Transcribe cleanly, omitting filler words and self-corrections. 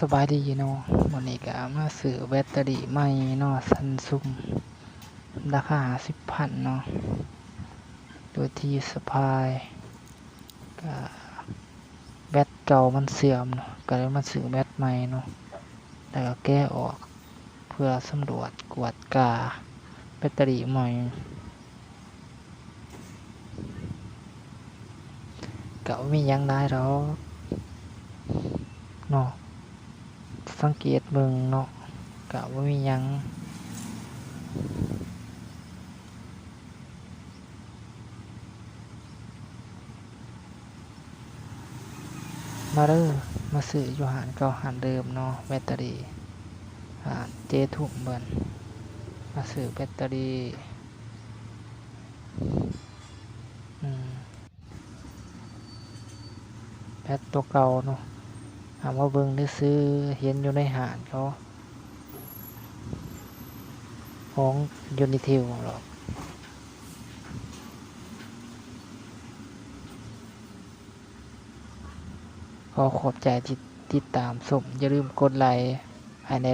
สบายดีเนาะวันนี้ก็มาซื้อแบตเตอรี่ใหม่เนาะซันซุงราคา10,000เนาะโดยที่สะพายก็แบตเก่ามันเสื่อมเนาะก็เลยมาซื้อแบตใหม่เนาะแล้วก็แก้ออกเพื่อสำรวจกวดกาแบตเตอรี่ใหม่ก็บ่มีหยังหลายดอกเนาะสังเกตเบิ่งเนาะก็บ่มีหยังมาเด้อมาซื้ออยู่ห้านเก่าห้านเดิมเนาะแบตเตอรี่ห้านเจทุ่มเบิ่นมาซื้อแบตเตอรี่แบตตัวเก่าเนาะเอามาเบิ่งซื่อๆเห็นอยู่ในห้านเขาของ Unitel หรอกขอขอบใจที่ติดตามชมอย่าลืมกดไลค์ให้แหน่